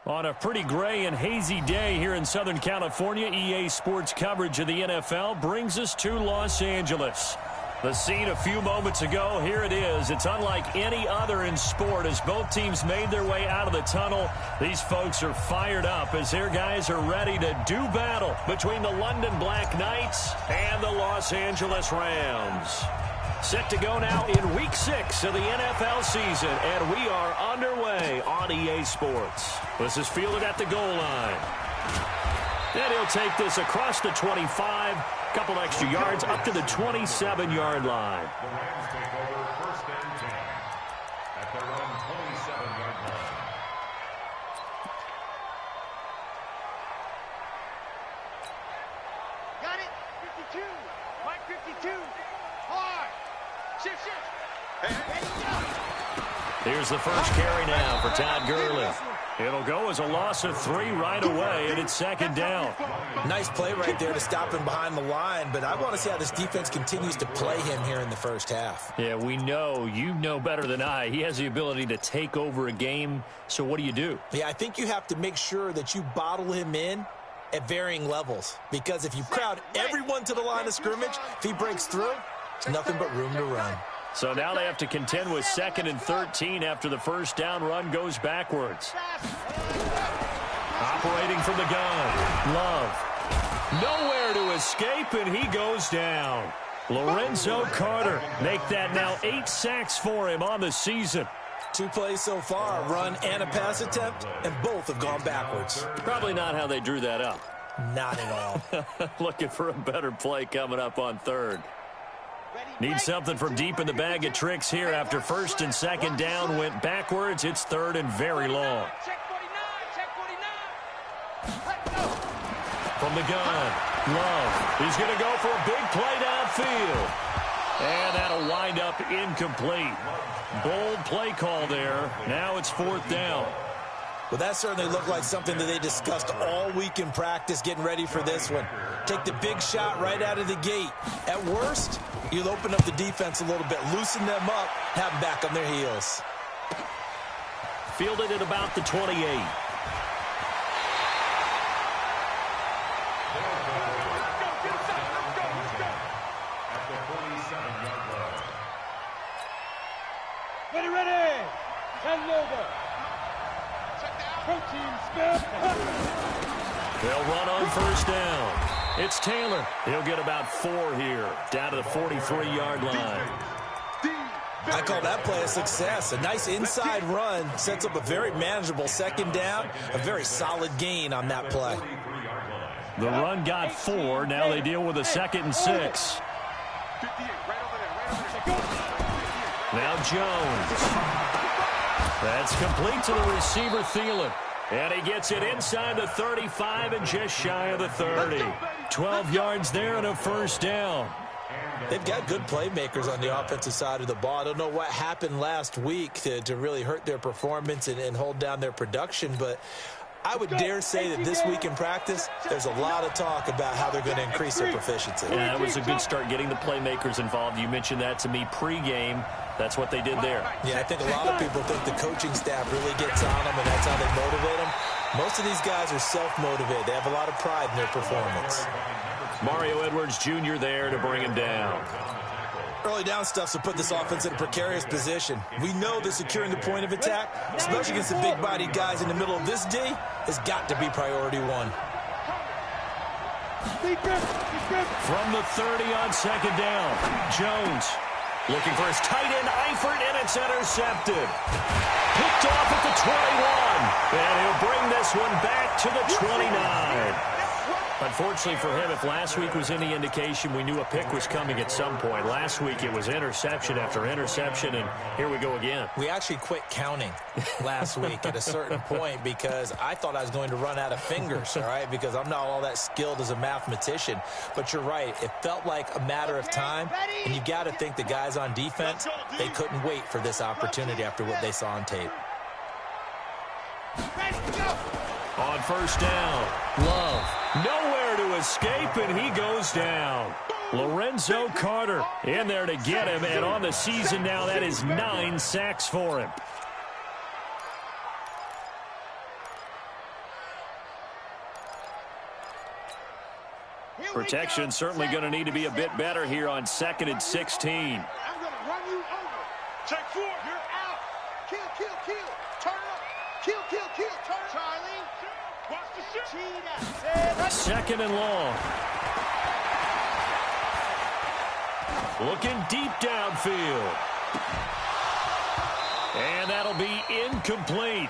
On a pretty gray and hazy day here in Southern California, EA Sports coverage of the NFL brings us to Los Angeles. The scene a few moments ago, here it is. It's unlike any other in sport as both teams made their way out of the tunnel. These folks are fired up as their guys are ready to do battle between the London Black Knights and the Los Angeles Rams. Set to go now in Week 6 of the NFL season, and we are underway on EA Sports. This is fielded at the goal line. And he'll take this across the 25, couple extra yards up to the 27-yard line. The Rams take over first and 10 at their own 27-yard line. Got it. 52. Mike 52. Hard. Shift. Ready, go. Here's the first carry now for Todd Gurley. It'll go as a loss of 3 right away, and it's second down. Nice play right there to stop him behind the line, but I want to see how this defense continues to play him here in the first half. Yeah, we know. You know better than I. He has the ability to take over a game, so what do? Yeah, I think you have to make sure that you bottle him in at varying levels, because if you crowd everyone to the line of scrimmage, if he breaks through, it's nothing but room to run. So now they have to contend with 2nd and 13 after the first down run goes backwards. Operating from the gun. Love. Nowhere to escape, and he goes down. Lorenzo Carter make that now 8 sacks for him on the season. 2 plays so far, run and a pass attempt, and both have gone backwards. Probably not how they drew that up. Not at all. Looking for a better play coming up on 3rd. Need something from deep in the bag of tricks here after 1st and 2nd down went backwards. It's 3rd and very long. Check 49. From the gun, Love. He's going to go for a big play downfield. And that'll wind up incomplete. Bold play call there. Now it's 4th down. Well, that certainly looked like something that they discussed all week in practice getting ready for this one. Take the big shot right out of the gate. At worst, you'll open up the defense a little bit, loosen them up, have them back on their heels. Fielded at about the 28. Ready. And over. They'll run on 1st down. It's Taylor. He'll get about 4 here, down to the 43-yard line. I call that play a success. A nice inside run sets up a very manageable 2nd down, a very solid gain on that play. The run got 4. Now they deal with a 2nd and 6. Now Jones. That's complete to the receiver, Thielen. And he gets it inside the 35 and just shy of the 30. 12 yards there and a 1st down. They've got good playmakers on the offensive side of the ball. I don't know what happened last week to really hurt their performance and hold down their production, but I would dare say that this week in practice, there's a lot of talk about how they're going to increase their proficiency. Yeah, that was a good start getting the playmakers involved. You mentioned that to me pregame. That's what they did there. Yeah, I think a lot of people think the coaching staff really gets on them, and that's how they motivate them. Most of these guys are self-motivated. They have a lot of pride in their performance. Mario Edwards Jr. there to bring him down. Early down stuff will put this offense in a precarious position. We know that securing the point of attack, especially against the big-bodied guys in the middle of this D, has got to be priority 1. From the 30 on 2nd down, Jones looking for his tight end, Eifert, and it's intercepted. Picked off at the 21, and he'll bring this one back to the 29. Unfortunately for him, if last week was any indication, we knew a pick was coming at some point. Last week it was interception after interception, and here we go again. We actually quit counting last week at a certain point because I thought I was going to run out of fingers, all right, because I'm not all that skilled as a mathematician. But you're right. It felt like a matter of time, and you got to think the guys on defense, they couldn't wait for this opportunity after what they saw on tape. On 1st down, Love. Nowhere to escape, and he goes down. Lorenzo Carter in there to get him, and on the season now, that is 9 sacks for him. Protection certainly going to need to be a bit better here on 2nd and 16. I'm going to run you over. Check 4. You're out. Kill, kill, kill. Turn up. Kill, kill, kill. Turn. Charlie. Watch the shit. Cheetah. 2nd and long. Looking deep downfield. And that'll be incomplete.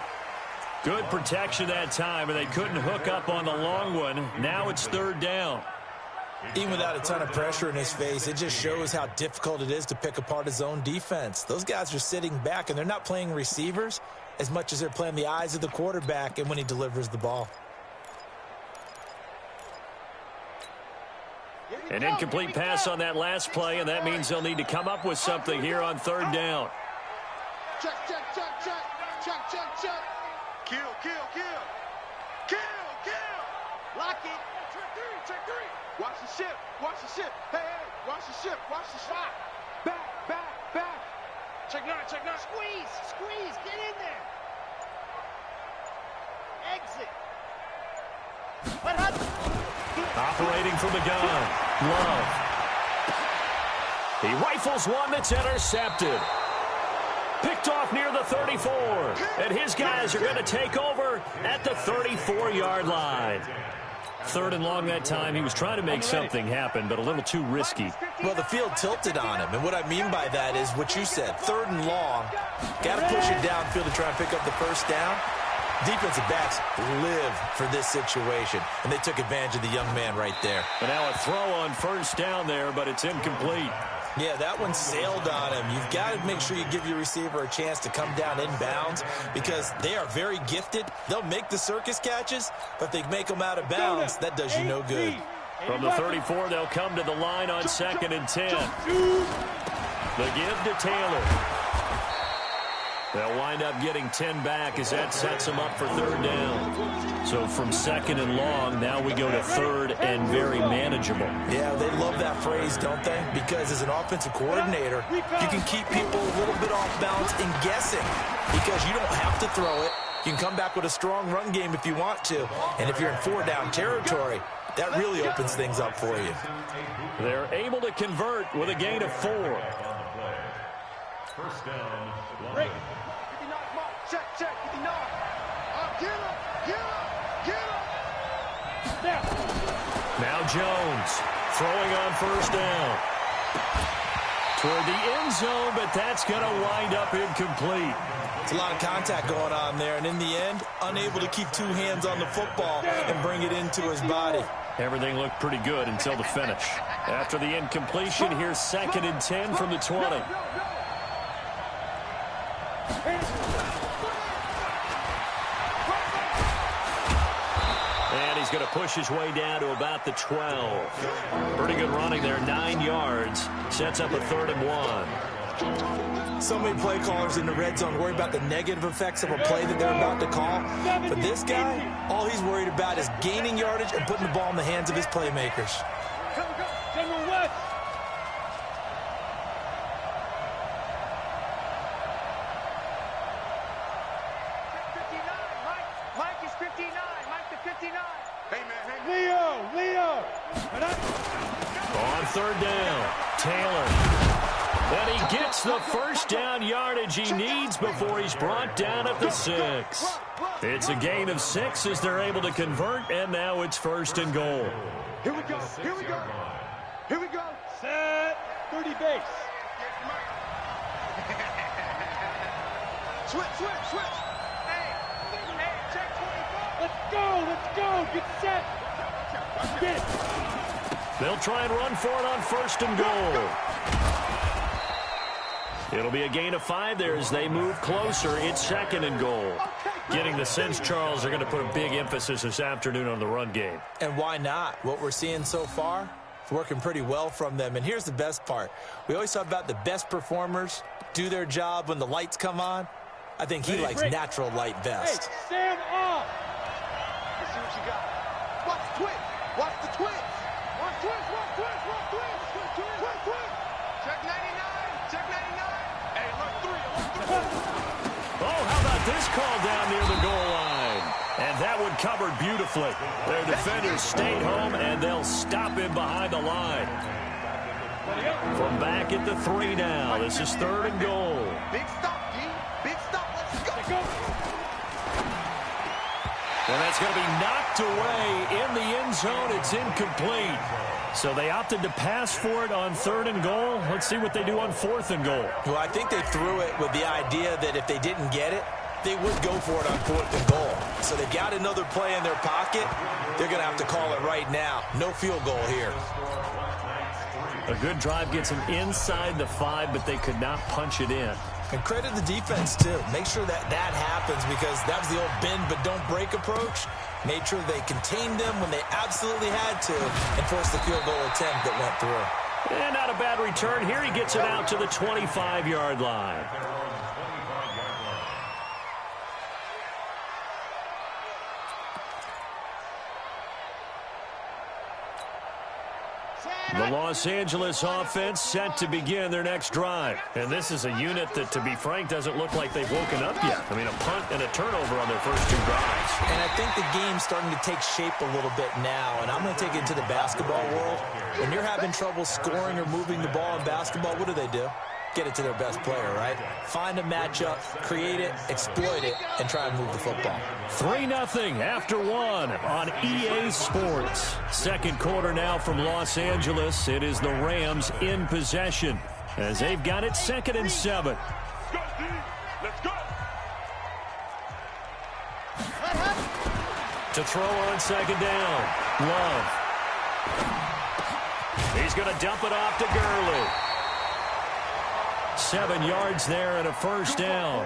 Good protection that time, and they couldn't hook up on the long one. Now it's 3rd down. Even without a ton of pressure in his face, it just shows how difficult it is to pick apart his own defense. Those guys are sitting back, and they're not playing receivers as much as they're playing the eyes of the quarterback and when he delivers the ball. An incomplete pass on that last play, and that means they'll need to come up with something here on 3rd down. Check, check, check, check. Check, check, check. Kill, kill, kill. Kill, kill. Lock it. Check 3, check 3. Watch the ship, watch the ship. Hey, hey, watch the ship, watch the shot. Back, back, back. Check 9, check 9. Squeeze, squeeze, get in there. Exit. What happened? Operating from the gun, Love. He rifles one that's intercepted. Picked off near the 34. And his guys are going to take over at the 34-yard line. 3rd and long that time. He was trying to make something happen, but a little too risky. Well, the field tilted on him, and what I mean by that is what you said, 3rd and long. Got to push it downfield to try and pick up the 1st down. Defensive backs live for this situation, and they took advantage of the young man right there. But now a throw on 1st down there, but it's incomplete. Yeah, that one sailed on him. You've got to make sure you give your receiver a chance to come down inbounds because they are very gifted. They'll make the circus catches, but if they make them out of bounds, that does you no good. From the 34, they'll come to the line on 2nd and 10. The give to Taylor. They'll wind up getting 10 back as that sets them up for 3rd down. So from 2nd and long, now we go to 3rd and very manageable. Yeah, they love that phrase, don't they? Because as an offensive coordinator, you can keep people a little bit off balance and guessing because you don't have to throw it. You can come back with a strong run game if you want to. And if you're in 4-down territory, that really opens things up for you. They're able to convert with a gain of 4. 1st down. Break. 59, mark. Check, check, 59. Get up, get up, get up. Snap. Now Jones throwing on 1st down. Toward the end zone, but that's going to wind up incomplete. It's a lot of contact going on there, and in the end, unable to keep 2 hands on the football and bring it into his body. Everything looked pretty good until the finish. After the incompletion, here's 2nd and 10 from the 20. And he's going to push his way down to about the 12. Pretty good running there, 9 yards. Sets up a 3rd and 1. So many play callers in the red zone worry about the negative effects of a play that they're about to call. But this guy, all he's worried about is gaining yardage and putting the ball in the hands of his playmakers. General West. Mike is 59. Mike to 59. Hey, man. Hey, Leo. On 3rd down, Taylor. And he gets the 1st down yardage he needs before he's brought down at the 6. It's a gain of 6 as they're able to convert, and now it's 1st and goal. Here we go. Here we go. Here we go. Set. 30 base. Switch. Hey, check 25. Let's go. Get set. Get it. They'll try and run for it on 1st and goal. It'll be a gain of 5 there as they move closer. It's 2nd and goal. Getting the sense, Charles, they're going to put a big emphasis this afternoon on the run game. And why not? What we're seeing so far, it's working pretty well from them. And here's the best part. We always talk about the best performers do their job when the lights come on. I think he likes natural light best. Hey, stand off. Let's see what you got. Watch the twins. Watch the twins. Watch twins. Check 99. Check 99. Hey, look 3. Oh, how about this call down near the goal line? And that would would cover beautifully. Their defenders stayed home, and they'll stop him behind the line. From back at the 3 now. This is 3rd and goal. Big stop, D. Big stop. Let's go. And that's going to be knocked away in the end zone. It's incomplete. So they opted to pass for it on 3rd and goal. Let's see what they do on 4th and goal. Well, I think they threw it with the idea that if they didn't get it, they would go for it on 4th and goal. So they got another play in their pocket. They're going to have to call it right now. No field goal here. A good drive gets them inside the 5, but they could not punch it in. And credit the defense, too. Make sure that happens, because that was the old bend but don't break approach. Made sure they contained them when they absolutely had to and forced the field goal attempt that went through. And not a bad return. Here he gets it out to the 25-yard line. The Los Angeles offense set to begin their next drive. And this is a unit that, to be frank, doesn't look like they've woken up yet. I mean, a punt and a turnover on their first 2 drives. And I think the game's starting to take shape a little bit now. And I'm going to take it to the basketball world. When you're having trouble scoring or moving the ball in basketball, what do? Get it to their best player, right? Find a matchup, create it, exploit it, and try and move the football. 3-0 after 1 on EA Sports. Second quarter now from Los Angeles. It is the Rams in possession as they've got it 2nd and 7. Let's go. To throw on 2nd down. Love. He's going to dump it off to Gurley. 7 yards there and a first down.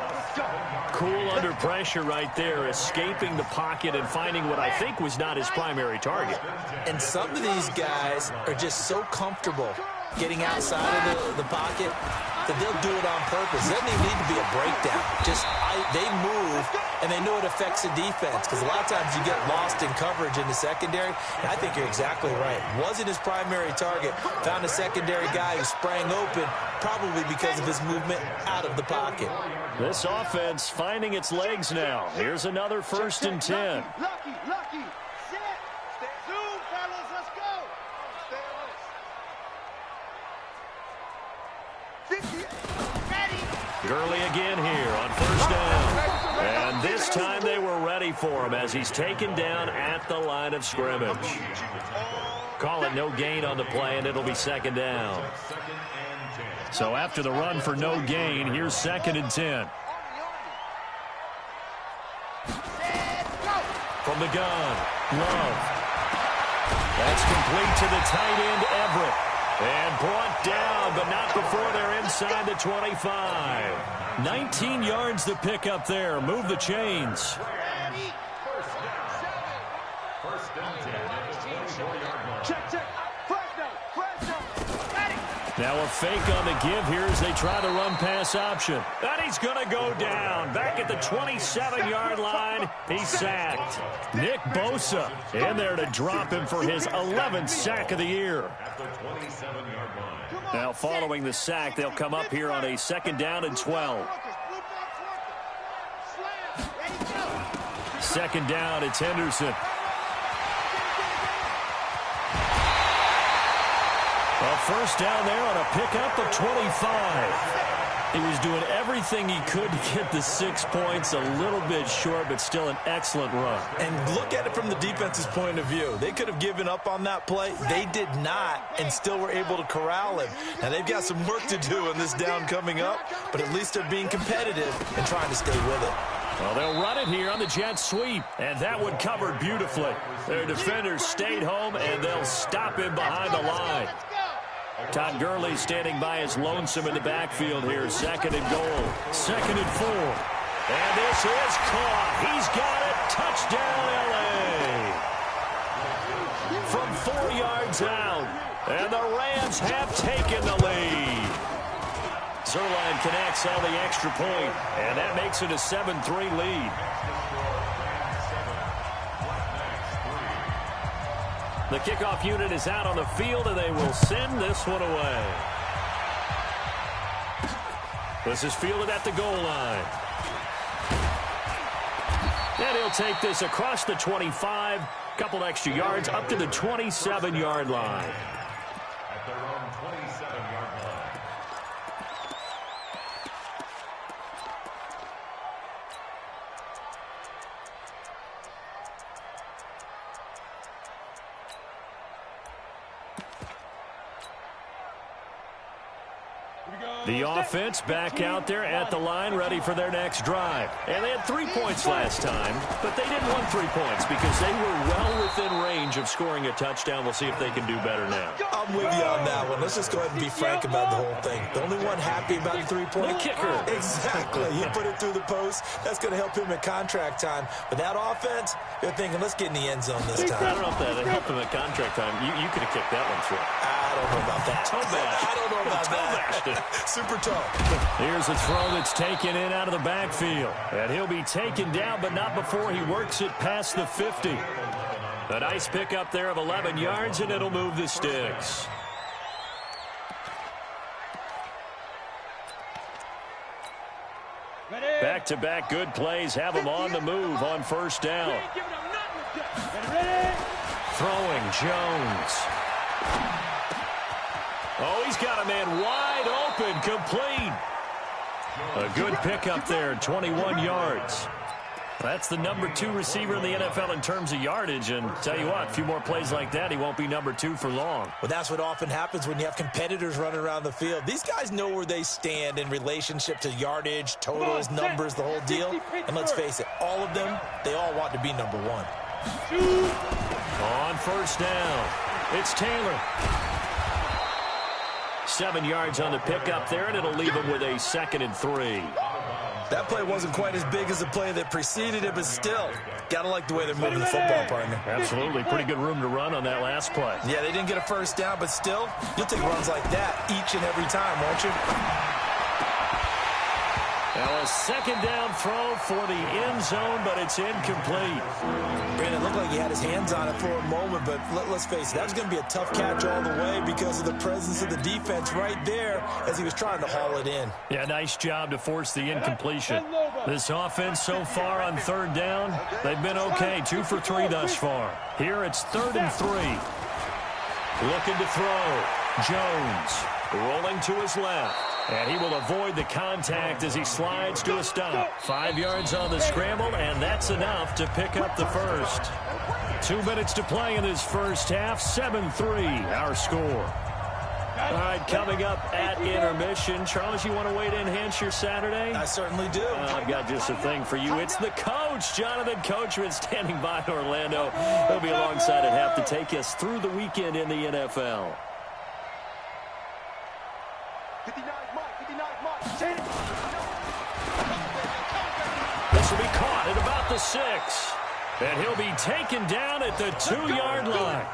Cool under pressure right there, escaping the pocket and finding what I think was not his primary target. And some of these guys are just so comfortable getting outside of the pocket that they'll do it on purpose. It doesn't even need to be a breakdown. They move, and they know it affects the defense, because a lot of times you get lost in coverage in the secondary. And I think you're exactly right. Wasn't his primary target. Found a secondary guy who sprang open, probably because of his movement out of the pocket. This offense finding its legs now. Here's another 1st and 10. Lucky. Set. Zoom, fellas. Let's go. Stay on us. Ready. Gurley again here on 1st down. And this time they were ready for him as he's taken down at the line of scrimmage. Call it no gain on the play, and it'll be 2nd down. So after the run for no gain, here's 2nd and 10. From the gun, Love. That's complete to the tight end, Everett. And brought down, but not before they're inside the 25. 19 yards to pick up there. Move the chains. First and 10 at the 24-yard line. Check. Fresh down. Now a fake on the give here as they try the run-pass option. And he's going to go down. Back at the 27-yard line, he's sacked. Nick Bosa in there to drop him for his 11th sack of the year. At the 27-yard line. Now following the sack, they'll come up here on a 2nd down and 12. 2nd down, it's Henderson. A first down there on a pickup of 25. He was doing everything he could to get the 6 points, a little bit short, but still an excellent run. And look at it from the defense's point of view. They could have given up on that play. They did not, and still were able to corral him. Now, they've got some work to do in this down coming up, but at least they're being competitive and trying to stay with it. Well, they'll run it here on the jet sweep, and that one covered beautifully. Their defenders stayed home, and they'll stop him behind the line. Todd Gurley standing by his lonesome in the backfield here. 2nd and goal. 2nd and 4. And this is caught. He's got it. Touchdown, L.A. From 4 yards out. And the Rams have taken the lead. Zerline connects on the extra point, and that makes it a 7-3 lead. The kickoff unit is out on the field, and they will send this one away. This is fielded at the goal line. And he'll take this across the 25, couple extra yards up to the 27-yard line. At their own 27-yard line. The offense back out there at the line, ready for their next drive. And they had 3 points last time, but they didn't want 3 points because they were well within range of scoring a touchdown. We'll see if they can do better now. I'm with you on that one. Let's just go ahead and be frank about the whole thing. The only one happy about the 3-point? The kicker. Exactly. He put it through the post. That's going to help him at contract time. But that offense, they're thinking, let's get in the end zone this time. I don't know if that helped him at contract time. You could have kicked that one through. I don't know about that. Toe bash. I don't know about that. Super toe. Here's a throw that's taken in out of the backfield. And he'll be taken down, but not before he works it past the 50. A nice pickup there of 11 yards, and it'll move the sticks. Back-to-back good plays have him on the move on first down. Throwing Jones. Oh, he's got a man wide open, complete. A good pickup there, 21 yards. That's the number 2 receiver in the NFL in terms of yardage, and tell you what, a few more plays like that, he won't be number 2 for long. Well, that's what often happens when you have competitors running around the field. These guys know where they stand in relationship to yardage, totals, numbers, the whole deal. And let's face it, all of them, they all want to be number 1. On first down, it's Taylor. 7 yards on the pickup there, and it'll leave him with a 2nd and 3. That play wasn't quite as big as the play that preceded it, but still, gotta like the way they're moving the football, partner. Absolutely. Pretty good room to run on that last play. Yeah, they didn't get a first down, but still, you'll take runs like that each and every time, won't you? Now a 2nd down throw for the end zone, but it's incomplete. Brandon, it looked like he had his hands on it for a moment, but let's face it, that was going to be a tough catch all the way because of the presence of the defense right there as he was trying to haul it in. Yeah, nice job to force the incompletion. This offense so far on 3rd down, they've been okay. 2 for 3 thus far. Here it's 3rd and 3. Looking to throw. Jones rolling to his left. And he will avoid the contact as he slides to a stop. 5 yards on the scramble, and that's enough to pick up the first. 2 minutes to play in this first half. 7-3, our score. All right, coming up at intermission. Charles, you want to wait to enhance your Saturday? I certainly do. I've got just a thing for you. It's the coach, Jonathan Coachman, standing by in Orlando. He'll be alongside at half to take us through the weekend in the NFL. 59 Mike, 59 Mike. This will be caught at about the 6. And he'll be taken down at the 2-yard line.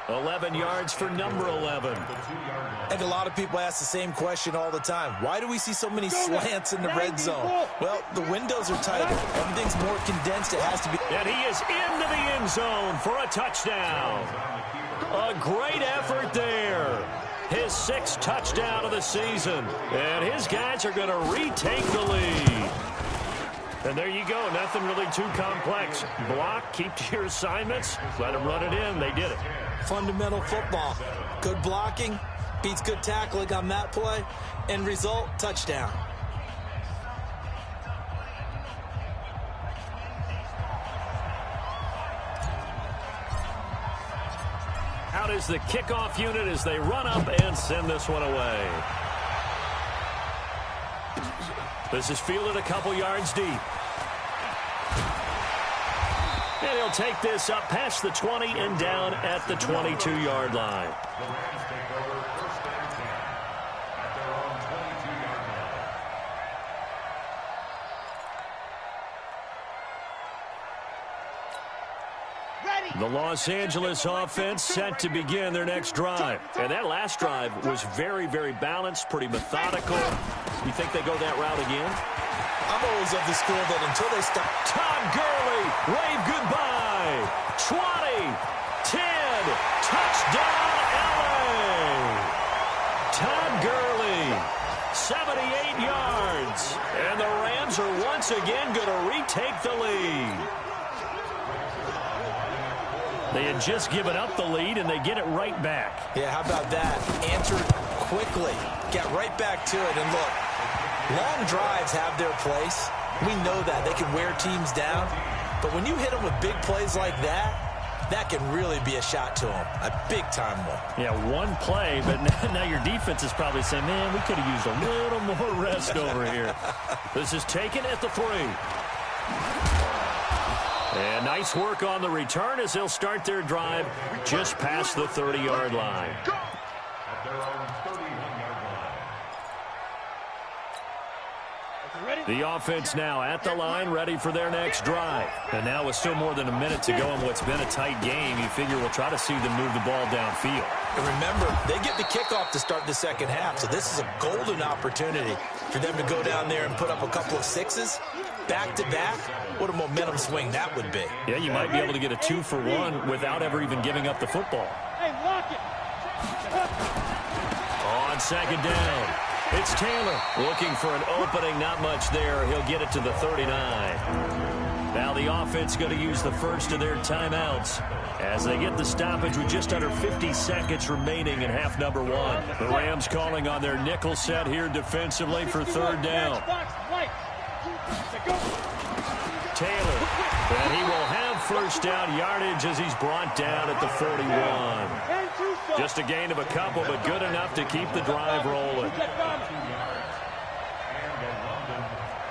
11 yards for number 11. I think a lot of people ask the same question all the time. Why do we see so many slants in the red zone? Well, the windows are tighter. Everything's more condensed. It has to be. And he is into the end zone for a touchdown. A great effort there. His 6th touchdown of the season. And his guys are going to retake the lead. And there you go. Nothing really too complex. Block, keep to your assignments, let them run it in. They did it. Fundamental football. Good blocking beats good tackling on that play. End result, touchdown. Out is the kickoff unit as they run up and send this one away. This is fielded a couple yards deep. And he'll take this up past the 20 and down at the 22-yard line. The Rams take over 1st and 10 at their own 22-yard line. The Los Angeles offense set to begin their next drive. And that last drive was very, very balanced, pretty methodical. You think they go that route again? I'm always of the school that until they stop. Todd Gurley, wave goodbye. 20, 10, touchdown LA. Todd Gurley 78 yards. And the Rams are once again going to retake the lead. They had just given up the lead, and they get it right back. Yeah, how about that? Answered quickly. Get right back to it. And look, long drives have their place. We know that. They can wear teams down. But when you hit them with big plays like that, that can really be a shot to them. A big-time one. Yeah, one play, but now your defense is probably saying, man, we could have used a little more rest over here. This is taken at the 3. And nice work on the return as they'll start their drive just past the 30-yard line. At their own 31-yard line. The offense now at the line, ready for their next drive. And now with still more than a minute to go in what's been a tight game, you figure we'll try to see them move the ball downfield. And remember, they get the kickoff to start the second half, so this is a golden opportunity for them to go down there and put up a couple of sixes. Back-to-back, what a momentum swing that would be. Yeah, you might be able to get a 2-for-1 without ever even giving up the football. Hey, lock it. On second down, it's Taylor looking for an opening. Not much there. He'll get it to the 39. Now the offense going to use the first of their timeouts as they get the stoppage with just under 50 seconds remaining in half number 1. The Rams calling on their nickel set here defensively for third down. Taylor, and he will have first down yardage as he's brought down at the 41. Just a gain of a couple, but good enough to keep the drive rolling.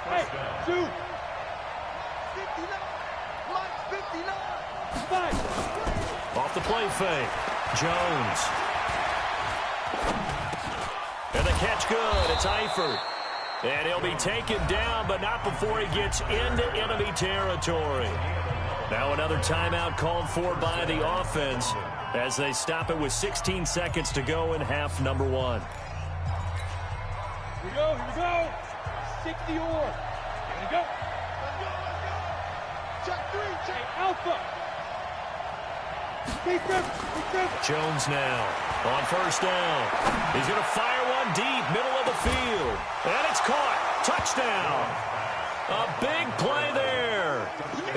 Hey, 2. 5. Off the play fake. Jones. And the catch good. It's Eifert. And he'll be taken down, but not before he gets into enemy territory. Now another timeout called for by the offense as they stop it with 16 seconds to go in half number 1. Here we go, here we go. 60 or. Here we go. Let's go. Check 3, check Alpha. Jones now on first down. He's going to fire one deep, middle of the field. And it's caught. Touchdown. A big play there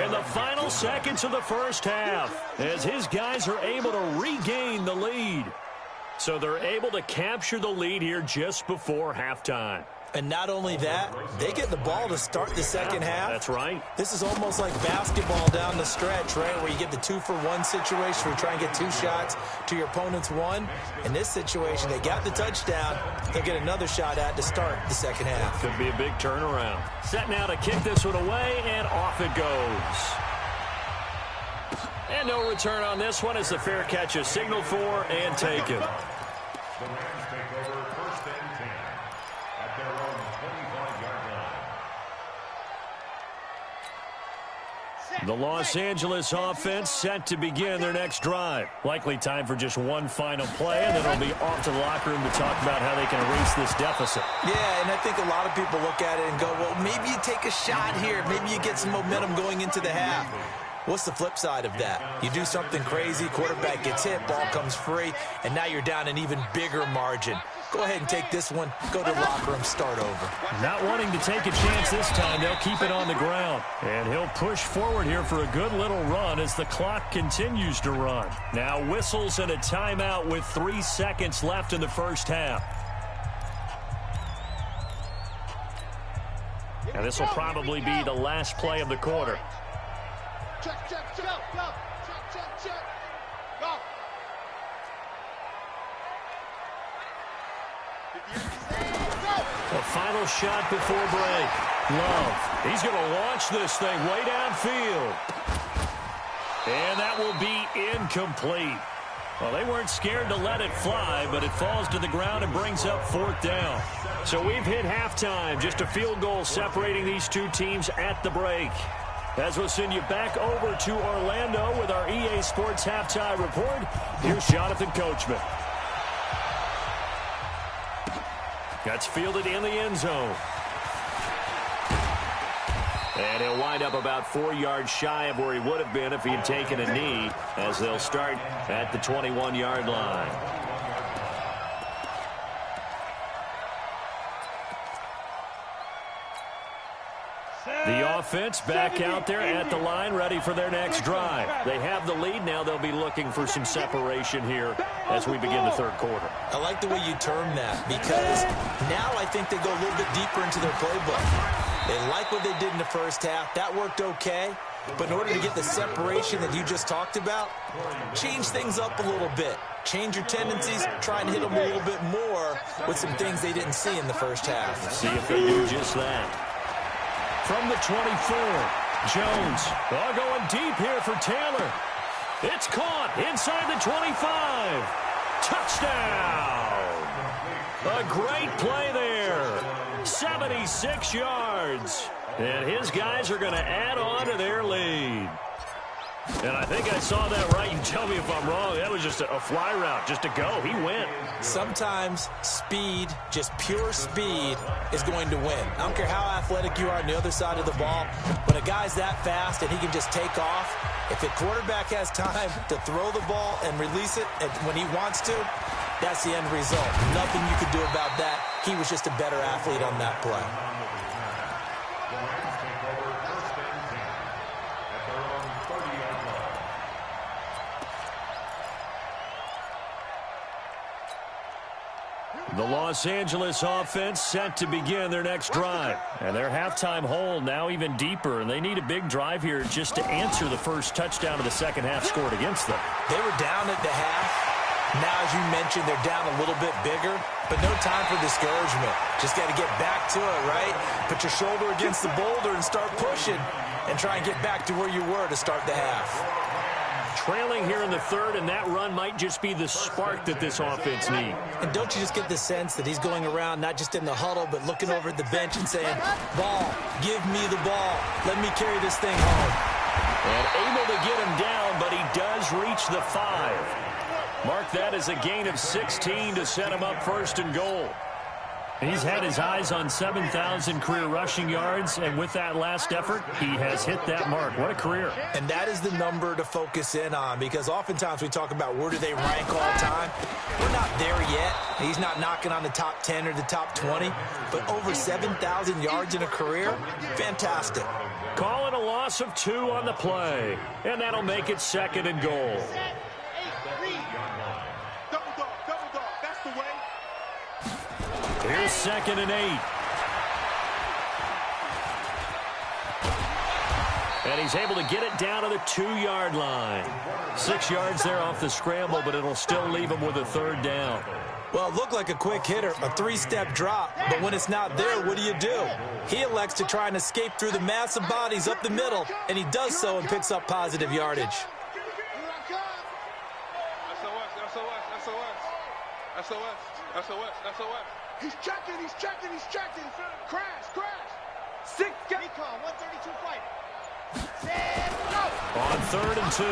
in the final seconds of the first half as his guys are able to regain the lead. So they're able to capture the lead here just before halftime. And not only that, they get the ball to start the second half. That's right. This is almost like basketball down the stretch, right, where you get the 2-for-1 situation where you try and get 2 shots to your opponent's 1. In this situation, they got the touchdown. They'll get another shot at to start the second half. Could be a big turnaround. Set now to kick this one away, and off it goes. And no return on this one as the fair catch is signaled for and taken. The Rams take over first and 10 at their own 25-yard line. The Los Angeles offense set to begin their next drive. Likely time for just one final play, and then it'll be off to the locker room to talk about how they can erase this deficit. Yeah, and I think a lot of people look at it and go, well, maybe you take a shot here. Maybe you get some momentum going into the half. What's the flip side of that? You do something crazy, quarterback gets hit, ball comes free, and now you're down an even bigger margin. Go ahead and take this one, go to the locker room, start over. Not wanting to take a chance this time, they'll keep it on the ground. And he'll push forward here for a good little run as the clock continues to run. Now whistles and a timeout with 3 seconds left in the first half. And this will probably be the last play of the quarter. Check, check, check, go. Check, check, check. Go. The final shot before break. Love. He's going to launch this thing way downfield. And that will be incomplete. Well, they weren't scared to let it fly, but it falls to the ground and brings up 4th down. So we've hit halftime. Just a field goal separating these two teams at the break. As we'll send you back over to Orlando with our EA Sports Halftime Report, here's Jonathan Coachman. That's fielded in the end zone. And he'll wind up about 4 yards shy of where he would have been if he had taken a knee, as they'll start at the 21-yard line. offense back out there at the line, ready for their next drive. They have the lead now. They'll be looking for some separation here as we begin the third quarter. I like the way you term that, because now I think they go a little bit deeper into their playbook. They like what they did in the first half. That worked okay. But in order to get the separation that you just talked about, change things up a little bit. Change your tendencies, try and hit them a little bit more with some things they didn't see in the first half. See if they do just that. From the 24, Jones. Going deep here for Taylor. It's caught inside the 25. Touchdown! A great play there. 76 yards. And his guys are going to add on to their lead. And I think I saw that right. You tell me if I'm wrong. That was just a fly route, just to go. He went. Sometimes speed, just pure speed, is going to win. I don't care how athletic you are on the other side of the ball. When a guy's that fast and he can just take off, if the quarterback has time to throw the ball and release it when he wants to, that's the end result. Nothing you could do about that. He was just a better athlete on that play. The Los Angeles offense set to begin their next drive. And their halftime hole now even deeper, and they need a big drive here just to answer the first touchdown of the second half scored against them. They were down at the half. Now, as you mentioned, they're down a little bit bigger, but no time for discouragement. Just got to get back to it, right? Put your shoulder against the boulder and start pushing and try and get back to where you were to start the half. Trailing here in the third, and that run might just be the spark that this offense needs. And don't you just get the sense that he's going around not just in the huddle, but looking over at the bench and saying, ball, give me the ball. Let me carry this thing home. And able to get him down, but he does reach the 5. Mark that as a gain of 16 to set him up first and goal. He's had his eyes on 7,000 career rushing yards, and with that last effort, he has hit that mark. What a career. And that is the number to focus in on, because oftentimes we talk about where do they rank all time. We're not there yet. He's not knocking on the top 10 or the top 20, but over 7,000 yards in a career, fantastic. Call it a loss of 2 on the play, and that'll make it second and goal. Here's second and 8. And he's able to get it down to the 2-yard line. 6 yards there off the scramble, but it'll still leave him with a third down. Well, it looked like a quick hitter, a 3-step drop, but when it's not there, what do? He elects to try and escape through the massive bodies up the middle, and he does so and picks up positive yardage. SOS. He's checking. Crash. 6, recon, 132 fighter. On 3rd and 2,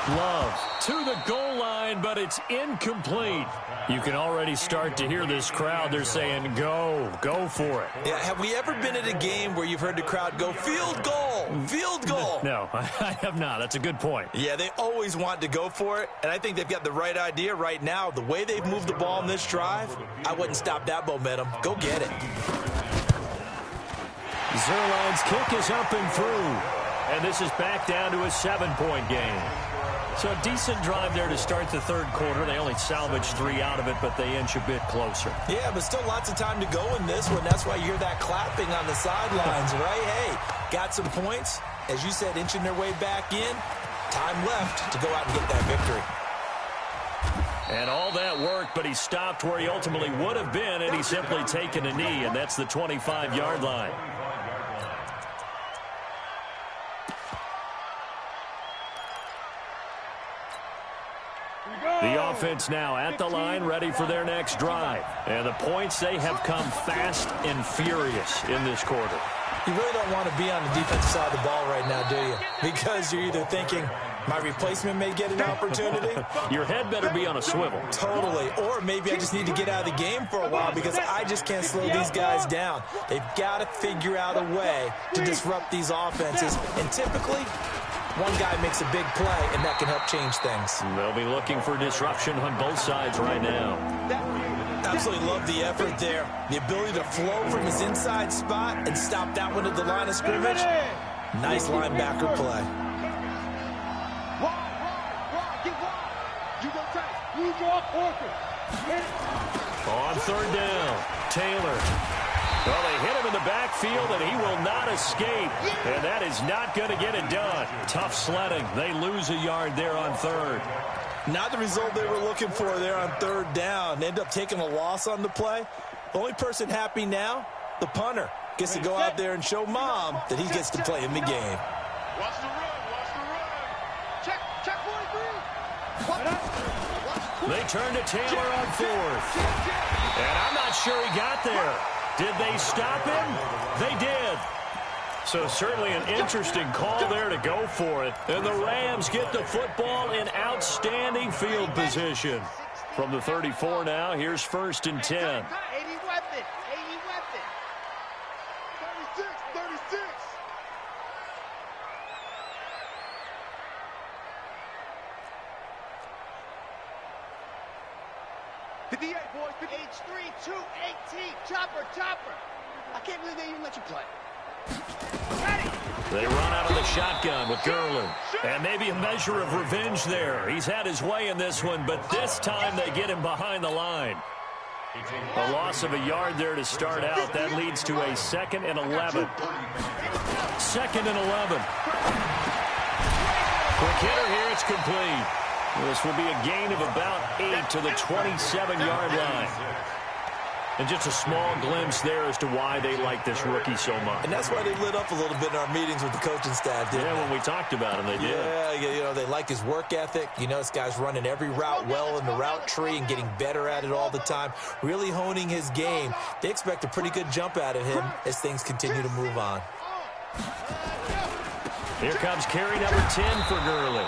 Love to the goal line, but it's incomplete. You can already start to hear this crowd. They're saying, go for it. Yeah, have we ever been at a game where you've heard the crowd go, field goal? No, I have not. That's a good point. Yeah, they always want to go for it, and I think they've got the right idea right now. The way they've moved the ball in this drive, I wouldn't stop that momentum. Go get it. Zerline's kick is up and through. And this is back down to a 7-point game. So a decent drive there to start the third quarter. They only salvaged 3 out of it, but they inch a bit closer. Yeah, but still lots of time to go in this one. That's why you hear that clapping on the sidelines, right? Hey, got some points. As you said, inching their way back in. Time left to go out and get that victory. And all that work, but he stopped where he ultimately would have been, and he's simply taken a knee, and that's the 25-yard line. The offense now at the line, ready for their next drive. And the points, they have come fast and furious in this quarter. You really don't want to be on the defensive side of the ball right now, do you? Because you're either thinking, my replacement may get an opportunity. Your head better be on a swivel. Totally. Or maybe I just need to get out of the game for a while because I just can't slow these guys down. They've got to figure out a way to disrupt these offenses. And typically, one guy makes a big play, and that can help change things. They'll be looking for disruption on both sides right now. Now, absolutely love the effort there. The ability to flow from his inside spot and stop that one at the line of scrimmage. Nice linebacker play. On third down, Taylor. Well, they hit him in the backfield, and he will not escape. And that is not going to get it done. Tough sledding. They lose a yard there on third. Not the result they were looking for there on third down. They end up taking a loss on the play. The only person happy now, the punter, gets to go out there and show Mom that he gets to play in the game. Watch the run, watch the run. Check 43. They turn to Taylor on fourth. And I'm not sure he got there. Did they stop him? They did. So certainly an interesting call there to go for it. And the Rams get the football in outstanding field position. From the 34 now, here's 1st and 10. 80 weapon, 80 weapon. 36. 58, boys. H3, 218. Chopper. I can't believe they even let you play. They run out of the shotgun with Gurley. And maybe a measure of revenge there. He's had his way in this one, but this time they get him behind the line. A loss of a yard there to start out. That leads to a 2nd and 11. 2nd and 11. Quick hitter here. It's complete. This will be a gain of about 8 to the 27-yard line. And just a small glimpse there as to why they like this rookie so much. And that's why they lit up a little bit in our meetings with the coaching staff, didn't they? When we talked about him, they did. Yeah, you know, they like his work ethic. You know, this guy's running every route well in the route tree and getting better at it all the time, really honing his game. They expect a pretty good jump out of him as things continue to move on. Here comes carry number 10 for Gurley.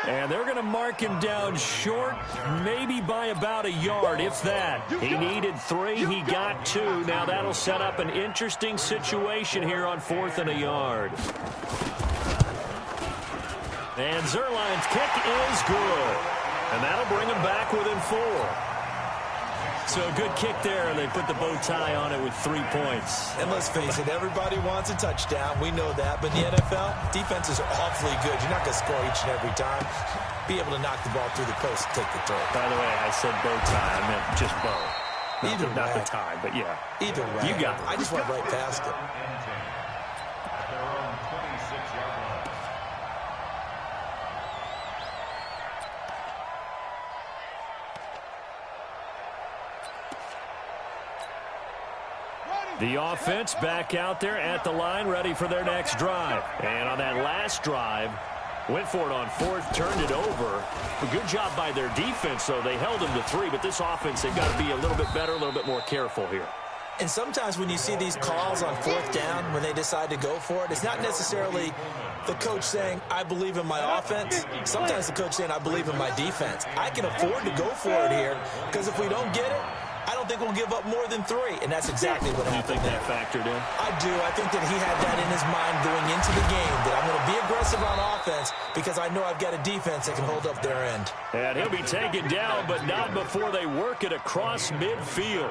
And they're going to mark him down short, maybe by about a yard, if that. He needed 3. He got 2. Now that'll set up an interesting situation here on 4th and a yard. And Zuerlein's kick is good. And that'll bring him back within 4. So a good kick there, and they put the bow tie on it with 3 points. And let's face it, everybody wants a touchdown. We know that. But in the NFL, defenses are awfully good. You're not going to score each and every time. Be able to knock the ball through the post and take the throw. By the way, I said bow tie. I meant just bow. Not the tie, but yeah. Either way. You got it. I just went right past it. At their own 26-yard line. The offense back out there at the line, ready for their next drive. And on that last drive, went for it on 4th, turned it over. A good job by their defense, though. They held them to 3, but this offense, they've got to be a little bit better, a little bit more careful here. And sometimes when you see these calls on 4th down, when they decide to go for it, it's not necessarily the coach saying, I believe in my offense. Sometimes the coach saying, I believe in my defense. I can afford to go for it here, because if we don't get it, I don't think we'll give up more than 3, and that's exactly what happened. You think that factored in? I do. I think that he had that in his mind going into the game, that I'm going to be aggressive on offense because I know I've got a defense that can hold up their end. And he'll be taken down, but not before they work it across midfield.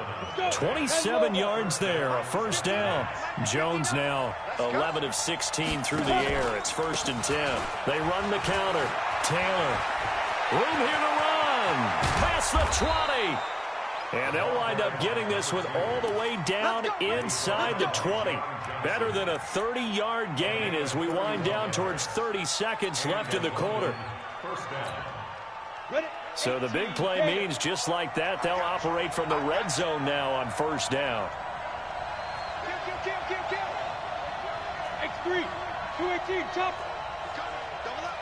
27 yards there, a 1st down. Jones now 11 of 16 through the air. It's 1st and 10. They run the counter. Taylor. Room here to run. Past the 20. And they'll wind up getting this one all the way down inside the 20. Better than a 30-yard gain as we wind down towards 30 seconds left in the quarter. So the big play means just like that, they'll operate from the red zone now on 1st down. X3, 218, chop. Double up.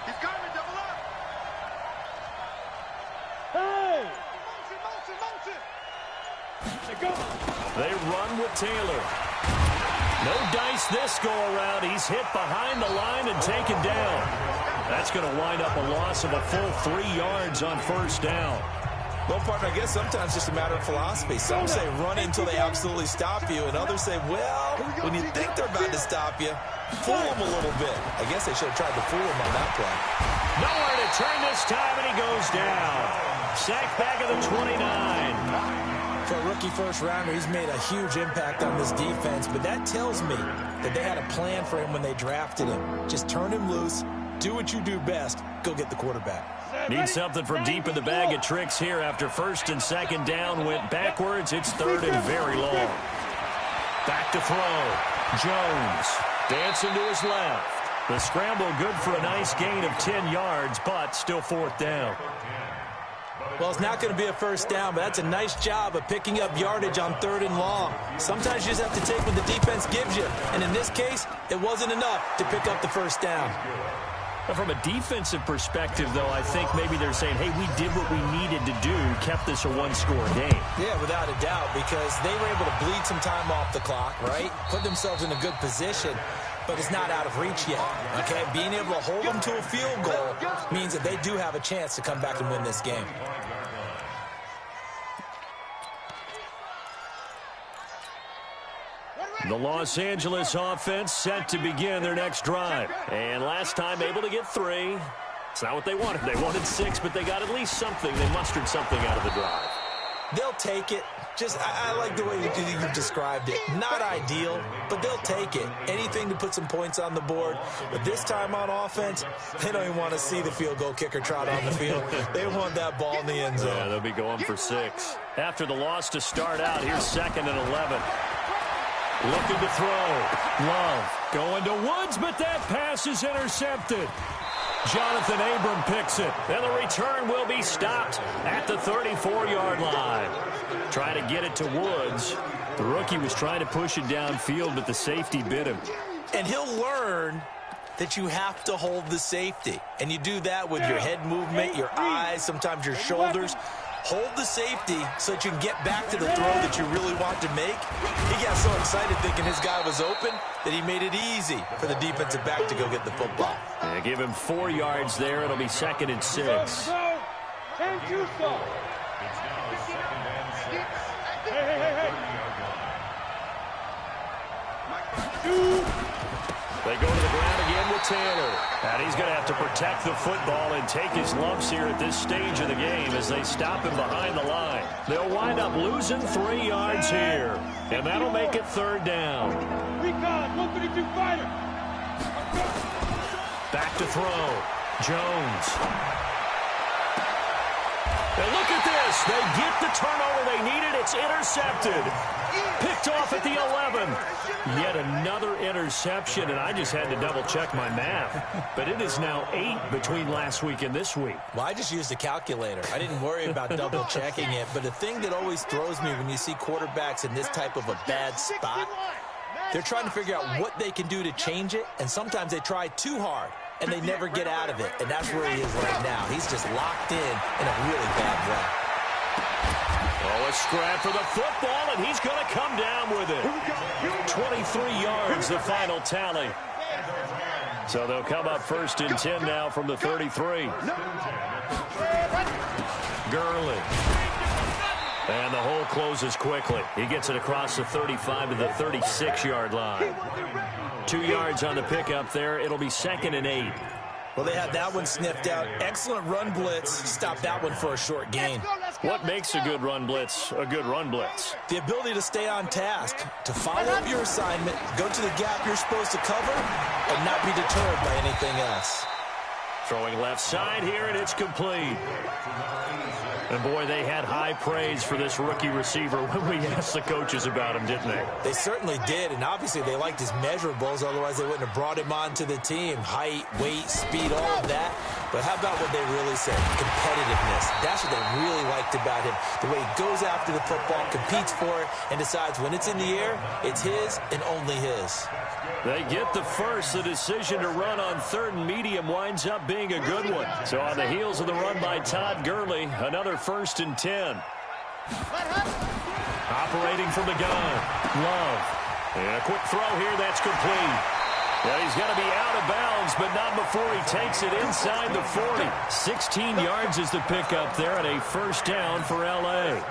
He's coming, double up. Hey! They run with Taylor. No dice this go-around. He's hit behind the line and taken down. That's going to wind up a loss of a full 3 yards on 1st down. Well, partner, I guess sometimes it's just a matter of philosophy. Some say run until they absolutely stop you, and others say, well, when you think they're about to stop you, fool them a little bit. I guess they should have tried to fool him on that play. Nowhere to turn this time, and he goes down. Sacked back at the 29. For a rookie first-rounder, he's made a huge impact on this defense, but that tells me that they had a plan for him when they drafted him. Just turn him loose, do what you do best, go get the quarterback. Need something from deep in the bag of tricks here after first and second down went backwards. It's third and very long. Back to throw. Jones dancing to his left. The scramble good for a nice gain of 10 yards, but still fourth down. Well, it's not going to be a first down, but that's a nice job of picking up yardage on third and long. Sometimes you just have to take what the defense gives you, and in this case, it wasn't enough to pick up the first down. From a defensive perspective, though, I think maybe they're saying, hey, we did what we needed to do, kept this a one-score game. Yeah, without a doubt, because they were able to bleed some time off the clock, right? Put themselves in a good position, but it's not out of reach yet, okay? Being able to hold them to a field goal means that they do have a chance to come back and win this game. The Los Angeles offense set to begin their next drive. And last time able to get 3. It's not what they wanted. They wanted 6, but they got at least something. They mustered something out of the drive. They'll take it. I like the way you described it. Not ideal, but they'll take it. Anything to put some points on the board. But this time on offense, they don't even want to see the field goal kicker trot on the field. They want that ball in the end zone. Yeah, they'll be going for 6. After the loss to start out, here's 2nd and 11. Looking to throw. Love going to Woods, but that pass is intercepted. Jonathan Abram picks it, and the return will be stopped at the 34-yard line. Trying to get it to Woods. The rookie was trying to push it downfield, but the safety bit him. And he'll learn that you have to hold the safety. And you do that with your head movement, your eyes, sometimes your shoulders. Hold the safety so that you can get back to the throw that you really want to make. He got so excited thinking his guy was open that he made it easy for the defensive back to go get the football. They give him 4 yards there. It'll be 2nd and 6. They go to the ground again with Taylor. And he's going to have to protect the football and take his lumps here at this stage of the game as they stop him behind the line. They'll wind up losing 3 yards here. And that'll make it 3rd down. Back to throw. Jones. And look at this. They get the turnover they needed. It's intercepted. Picked off at the 11. Yet another interception, and I just had to double-check my math. But it is now 8 between last week and this week. Well, I just used a calculator. I didn't worry about double-checking it. But the thing that always throws me when you see quarterbacks in this type of a bad spot, they're trying to figure out what they can do to change it, and sometimes they try too hard, and they never get out of it. And that's where he is right now. He's just locked in a really bad way. Oh, a scrap for the football, and he's going to come down with it. 23 yards, the final tally. So they'll come up 1st and 10 now from the 33. Gurley. And the hole closes quickly. He gets it across the 35 to the 36-yard line. 2 yards on the pickup there. It'll be 2nd and 8. Well, they had that one sniffed out. Excellent run blitz. Stop that one for a short gain. What makes a good run blitz a good run blitz? The ability to stay on task, to follow up your assignment, go to the gap you're supposed to cover, and not be deterred by anything else. Throwing left side here, and it's complete. And, boy, they had high praise for this rookie receiver when we asked the coaches about him, didn't they? They certainly did, and obviously they liked his measurables. Otherwise, they wouldn't have brought him onto the team. Height, weight, speed, all of that. But how about what they really said? Competitiveness. That's what they really liked about him. The way he goes after the football, competes for it, and decides when it's in the air, it's his and only his. They get the first. The decision to run on 3rd and medium winds up being a good one. So on the heels of the run by Todd Gurley, another 1st and 10. Operating from the gun. Love. And a quick throw here. That's complete. Well, he's going to be out of bounds, but not before he takes it inside the 40. 16 yards is the pickup there, and a 1st down for L.A.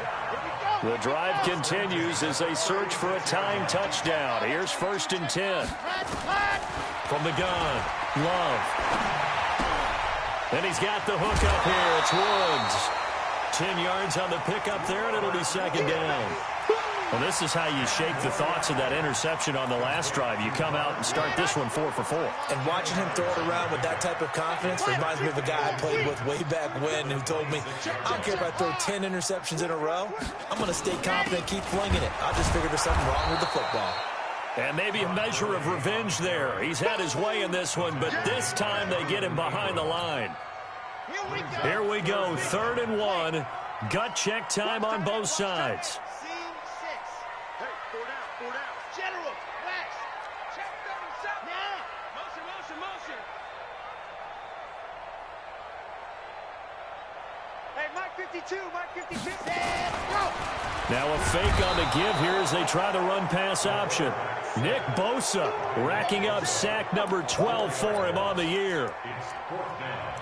The drive continues as they search for a time touchdown. Here's 1st and 10. From the gun, Love. And he's got the hook up here. It's Woods. 10 yards on the pickup there, and it'll be second down. Well, this is how you shake the thoughts of that interception on the last drive. You come out and start this one 4 for 4. And watching him throw it around with that type of confidence reminds me of a guy I played with way back when who told me, I don't care if I throw 10 interceptions in a row. I'm going to stay confident, keep flinging it. I just figured there's something wrong with the football. And maybe a measure of revenge there. He's had his way in this one, but this time they get him behind the line. Here we go, 3rd and 1. Gut check time on both sides. General, Wax. Check them, now. Motion. Hey, Mike 52. Go. Now a fake on the give here as they try the run-pass option. Nick Bosa racking up sack number 12 for him on the year. It's 4th down.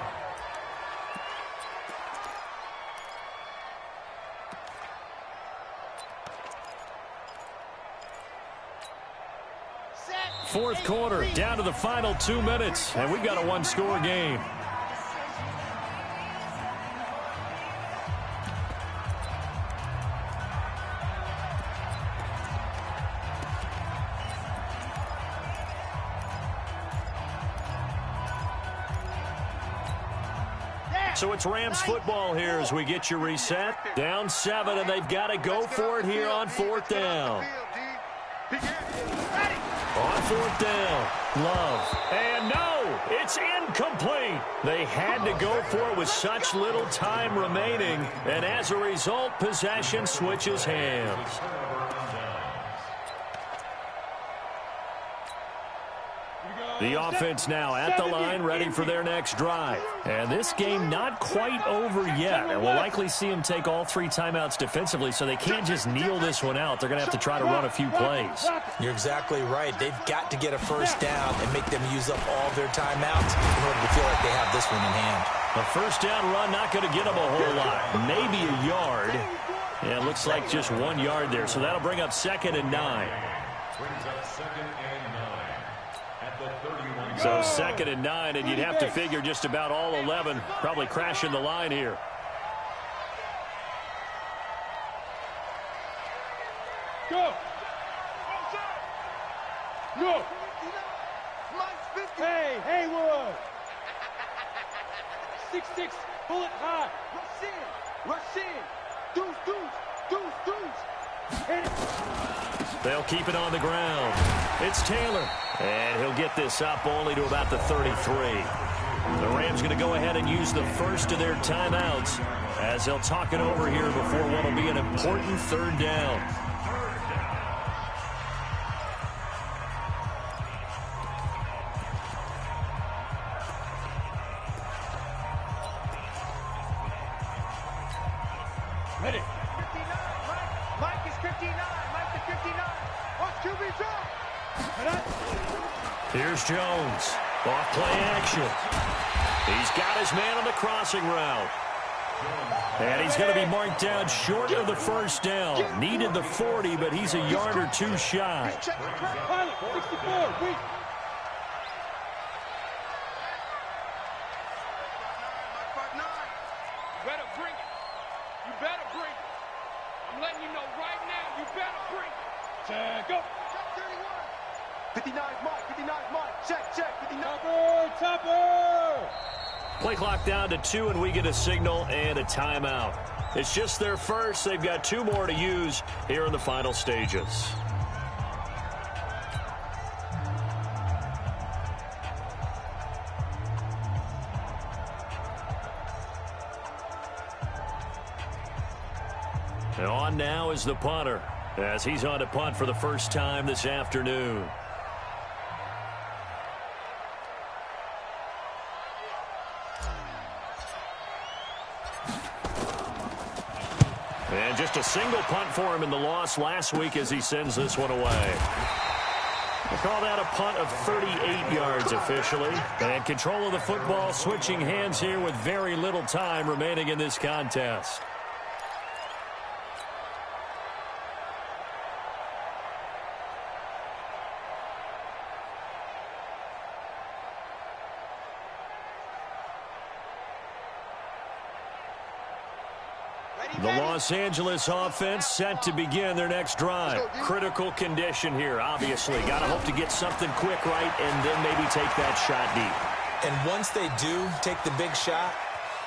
Fourth quarter, down to the final 2 minutes, and we've got a one-score game. So it's Rams football here as we get you reset. Down 7, and they've got to go for it here on 4th down. On 4th down, Love. And no, it's incomplete. They had to go for it with such little time remaining. And as a result, possession switches hands. The offense now at the line, ready for their next drive. And this game not quite over yet. And we'll likely see them take all 3 timeouts defensively, so they can't just kneel this one out. They're going to have to try to run a few plays. You're exactly right. They've got to get a first down and make them use up all their timeouts in order to feel like they have this one in hand. A first down run not going to get them a whole lot. Maybe a yard. Yeah, it looks like just 1 yard there. So that'll bring up 2nd and 9. Brings up 2nd and 9 at the 31. So 2nd and 9, and you'd have to figure just about all 11 probably crashing the line here. Go. No. Hey, Haywood. 6'6", bullet high. Rush in. Deuce. Hit it. They'll keep it on the ground. It's Taylor, and he'll get this up only to about the 33. The Rams going to go ahead and use the first of their timeouts as they'll talk it over here before what will be an important 3rd down. Ready. 59, Mike is 59. Mike is 59. Watch QB drop. Here's Jones. Off play action. He's got his man on the crossing route. And he's going to be marked down short of the first down. Needed the 40, but he's a yard or 2 shy. 64, weak. I'm letting you know right now, you better bring it. Check, go. 59 Mike. Check, 59. Topper. Play clock down to 2, and we get a signal and a timeout. It's just their first. They've got 2 more to use here in the final stages. And on now is the punter, as he's on to punt for the first time this afternoon. And just a single punt for him in the loss last week as he sends this one away. We'll call that a punt of 38 yards officially. And control of the football switching hands here with very little time remaining in this contest. The Los Angeles offense set to begin their next drive. Critical condition here, obviously. Got to hope to get something quick right and then maybe take that shot deep. And once they do take the big shot,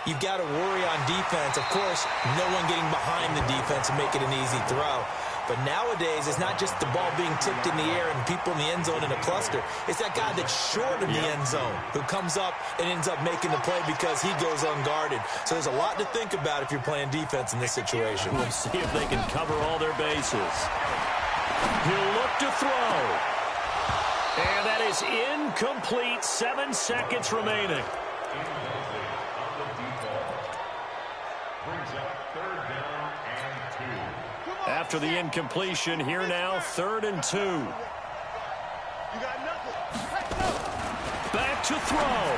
you've got to worry on defense. Of course, no one getting behind the defense and make it an easy throw. But nowadays, it's not just the ball being tipped in the air and people in the end zone in a cluster. It's that guy that's short of the end zone who comes up and ends up making the play because he goes unguarded. So there's a lot to think about if you're playing defense in this situation. We'll see if they can cover all their bases. He'll look to throw. And that is incomplete. 7 seconds remaining. After the incompletion, here now, 3rd and 2. Back to throw.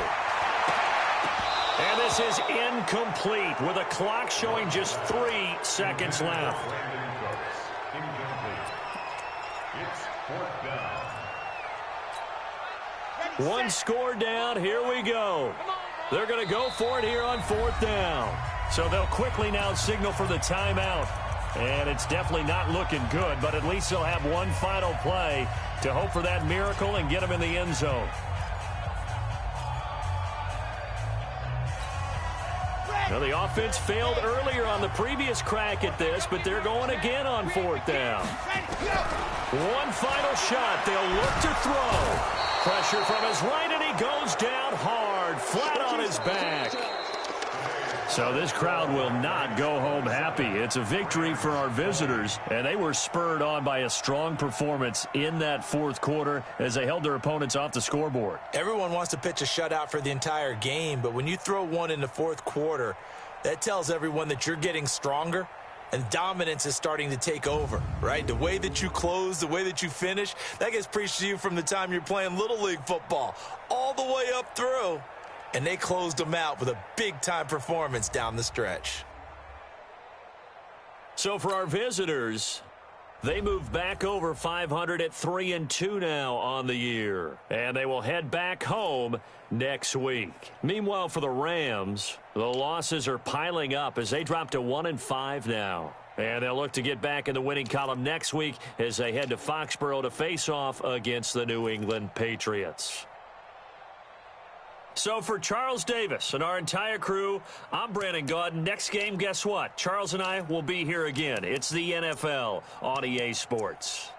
And this is incomplete with a clock showing just 3 seconds left. One score down. Here we go. They're going to go for it here on 4th down. So they'll quickly now signal for the timeout. And it's definitely not looking good, but at least they'll have one final play to hope for that miracle and get them in the end zone. Now, the offense failed earlier on the previous crack at this, but they're going again on 4th down. One final shot. They'll look to throw. Pressure from his right, and he goes down hard, flat on his back. So this crowd will not go home happy. It's a victory for our visitors, and they were spurred on by a strong performance in that 4th quarter as they held their opponents off the scoreboard. Everyone wants to pitch a shutout for the entire game, but when you throw one in the 4th quarter, that tells everyone that you're getting stronger and dominance is starting to take over, right? The way that you close, the way that you finish, that gets preached to you from the time you're playing Little League football all the way up through. And they closed them out with a big-time performance down the stretch. So for our visitors, they move back over 500 at 3-2 now on the year. And they will head back home next week. Meanwhile, for the Rams, the losses are piling up as they drop to 1-5 now. And they'll look to get back in the winning column next week as they head to Foxborough to face off against the New England Patriots. So for Charles Davis and our entire crew, I'm Brandon Gaudin. Next game, guess what? Charles and I will be here again. It's the NFL on EA Sports.